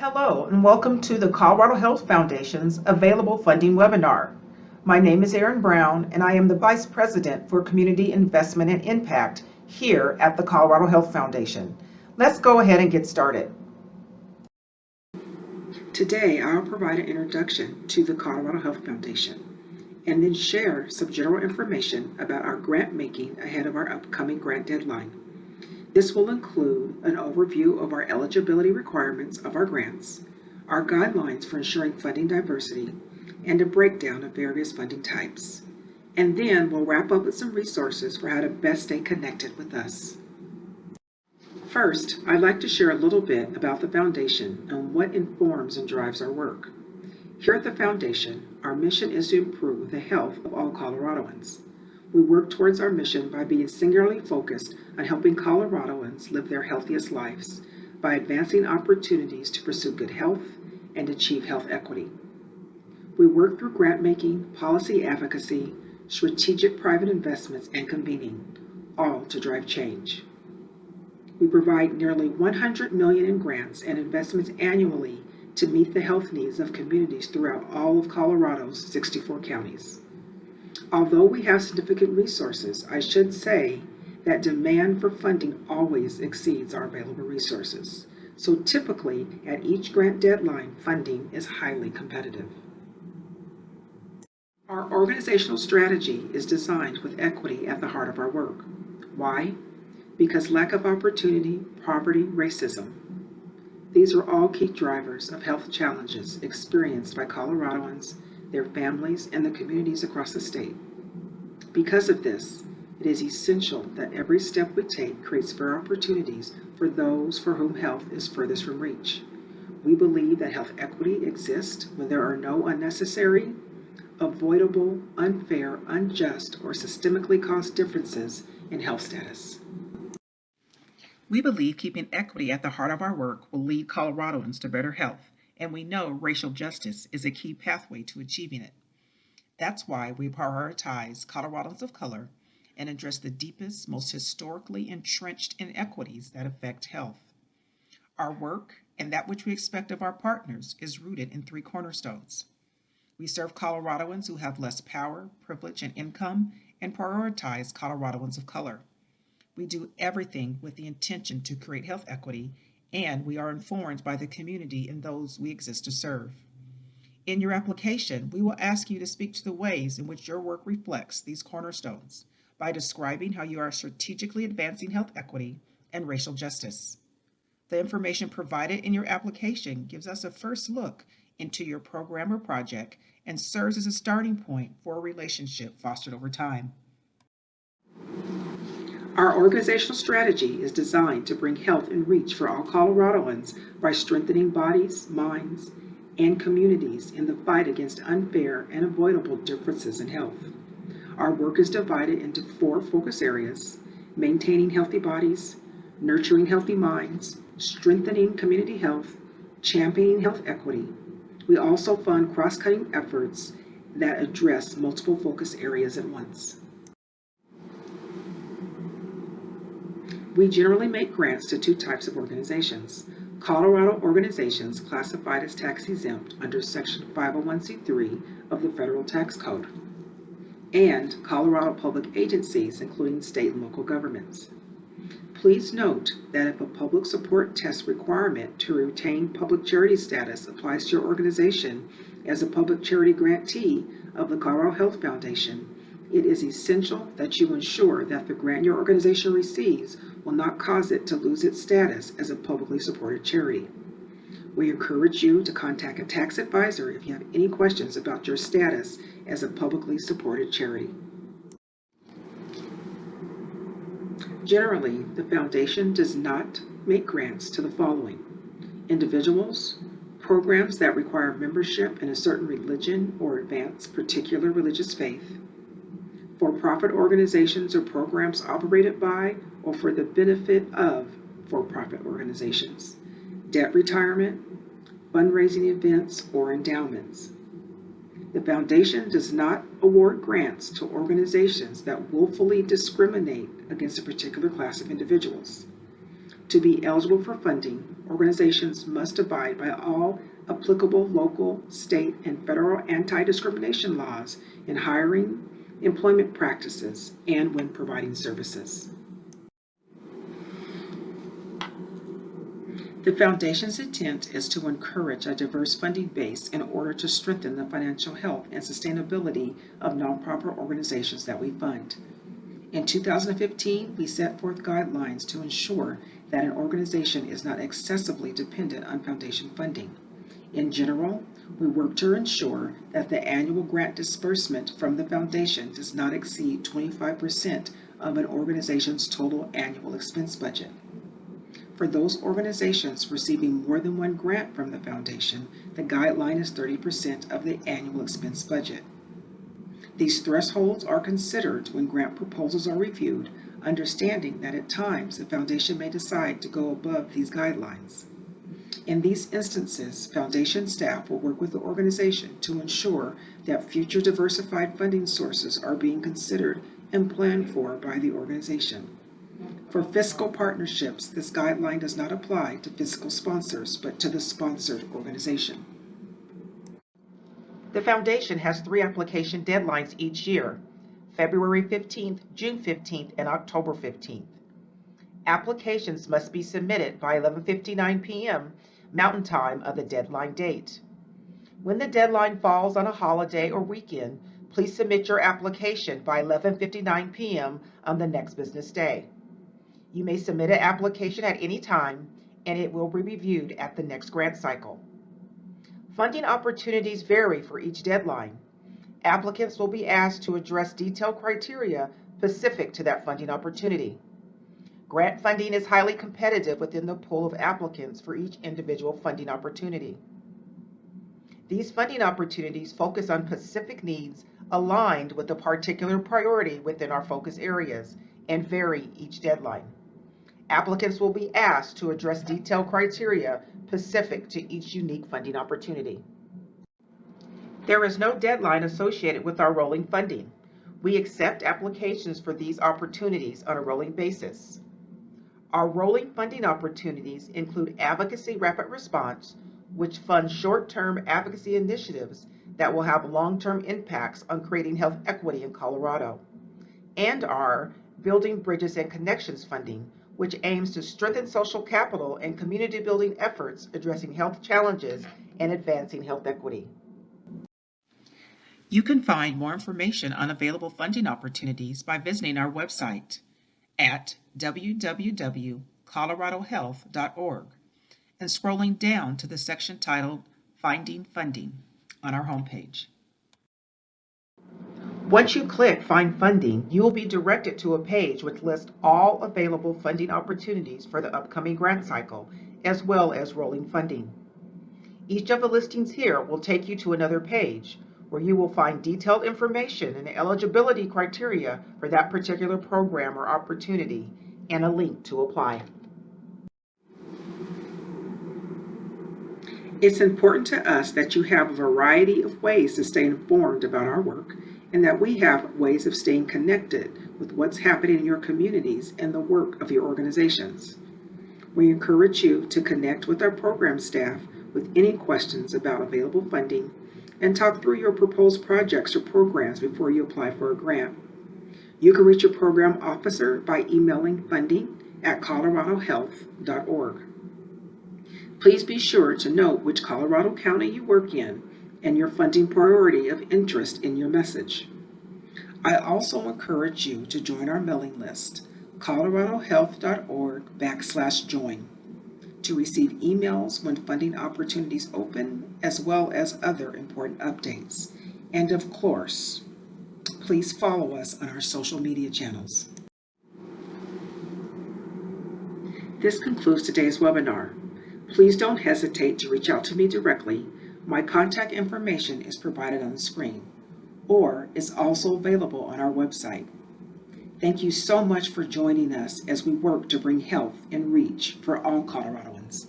Hello and welcome to the Colorado Health Foundation's Available Funding webinar. My name is Erin Brown and I am the Vice President for Community Investment and Impact here at the Colorado Health Foundation. Let's go ahead and get started. Today I'll provide an introduction to the Colorado Health Foundation and then share some general information about our grant making ahead of our upcoming grant deadline. This will include an overview of our eligibility requirements of our grants, our guidelines for ensuring funding diversity, and a breakdown of various funding types. And then we'll wrap up with some resources for how to best stay connected with us. First, I'd like to share a little bit about the Foundation and what informs and drives our work. Here at the Foundation, our mission is to improve the health of all Coloradoans. We work towards our mission by being singularly focused on helping Coloradoans live their healthiest lives by advancing opportunities to pursue good health and achieve health equity. We work through grant making, policy advocacy, strategic private investments, and convening, all to drive change. We provide nearly $100 million in grants and investments annually to meet the health needs of communities throughout all of Colorado's 64 counties. Although we have significant resources, I should say that demand for funding always exceeds our available resources. So typically, at each grant deadline, funding is highly competitive. Our organizational strategy is designed with equity at the heart of our work. Why? Because lack of opportunity, poverty, racism. These are all key drivers of health challenges experienced by Coloradoans, their families, and the communities across the state. Because of this, it is essential that every step we take creates fair opportunities for those for whom health is furthest from reach. We believe that health equity exists when there are no unnecessary, avoidable, unfair, unjust, or systemically caused differences in health status. We believe keeping equity at the heart of our work will lead Coloradoans to better health, and we know racial justice is a key pathway to achieving it. That's why we prioritize Coloradans of color and address the deepest, most historically entrenched inequities that affect health. Our work and that which we expect of our partners is rooted in three cornerstones. We serve Coloradoans who have less power, privilege, and income, and prioritize Coloradoans of color. We do everything with the intention to create health equity, and we are informed by the community and those we exist to serve. In your application, we will ask you to speak to the ways in which your work reflects these cornerstones by describing how you are strategically advancing health equity and racial justice. The information provided in your application gives us a first look into your program or project and serves as a starting point for a relationship fostered over time. Our organizational strategy is designed to bring health in reach for all Coloradoans by strengthening bodies, minds, and communities in the fight against unfair and avoidable differences in health. Our work is divided into 4 focus areas: maintaining healthy bodies, nurturing healthy minds, strengthening community health, championing health equity. We also fund cross-cutting efforts that address multiple focus areas at once. We generally make grants to 2 types of organizations: Colorado organizations classified as tax exempt under Section 501c3 of the Federal Tax Code, and Colorado public agencies, including state and local governments. Please note that if a public support test requirement to retain public charity status applies to your organization as a public charity grantee of the Colorado Health Foundation, it is essential that you ensure that the grant your organization receives will not cause it to lose its status as a publicly supported charity. We encourage you to contact a tax advisor if you have any questions about your status as a publicly supported charity. Generally, the Foundation does not make grants to the following: individuals, programs that require membership in a certain religion or advance particular religious faith, for-profit organizations or programs operated by or for the benefit of for-profit organizations, debt retirement, fundraising events, or endowments. The Foundation does not award grants to organizations that willfully discriminate against a particular class of individuals. To be eligible for funding, organizations must abide by all applicable local, state, and federal anti-discrimination laws in hiring, employment practices, and when providing services. The Foundation's intent is to encourage a diverse funding base in order to strengthen the financial health and sustainability of nonprofit organizations that we fund. In 2015, we set forth guidelines to ensure that an organization is not excessively dependent on foundation funding. In general, we work to ensure that the annual grant disbursement from the foundation does not exceed 25% of an organization's total annual expense budget. For those organizations receiving more than one grant from the foundation, the guideline is 30% of the annual expense budget. These thresholds are considered when grant proposals are reviewed, understanding that at times the foundation may decide to go above these guidelines. In these instances, foundation staff will work with the organization to ensure that future diversified funding sources are being considered and planned for by the organization. For fiscal partnerships, this guideline does not apply to fiscal sponsors, but to the sponsored organization. The Foundation has 3 application deadlines each year: February 15th, June 15th, and October 15th. Applications must be submitted by 11:59 p.m. Mountain Time of the deadline date. When the deadline falls on a holiday or weekend, please submit your application by 11:59 p.m. on the next business day. You may submit an application at any time, and it will be reviewed at the next grant cycle. Funding opportunities vary for each deadline. Applicants will be asked to address detailed criteria specific to that funding opportunity. Grant funding is highly competitive within the pool of applicants for each individual funding opportunity. These funding opportunities focus on specific needs aligned with a particular priority within our focus areas and vary each deadline. Applicants will be asked to address detailed criteria specific to each unique funding opportunity. There is no deadline associated with our rolling funding. We accept applications for these opportunities on a rolling basis. Our rolling funding opportunities include Advocacy Rapid Response, which funds short-term advocacy initiatives that will have long-term impacts on creating health equity in Colorado, and our Building Bridges and Connections funding, which aims to strengthen social capital and community building efforts addressing health challenges and advancing health equity. You can find more information on available funding opportunities by visiting our website at www.coloradohealth.org and scrolling down to the section titled Finding Funding on our homepage. Once you click Find Funding, you will be directed to a page which lists all available funding opportunities for the upcoming grant cycle, as well as rolling funding. Each of the listings here will take you to another page where you will find detailed information and eligibility criteria for that particular program or opportunity and a link to apply. It's important to us that you have a variety of ways to stay informed about our work, and that we have ways of staying connected with what's happening in your communities and the work of your organizations. We encourage you to connect with our program staff with any questions about available funding and talk through your proposed projects or programs before you apply for a grant. You can reach your program officer by emailing funding@coloradohealth.org. Please be sure to note which Colorado county you work in and your funding priority of interest in your message. I also encourage you to join our mailing list, coloradohealth.org/join, to receive emails when funding opportunities open, as well as other important updates. And of course, please follow us on our social media channels. This concludes today's webinar. Please don't hesitate to reach out to me directly. My contact information is provided on the screen, or is also available on our website. Thank you so much for joining us as we work to bring health and reach for all Coloradoans.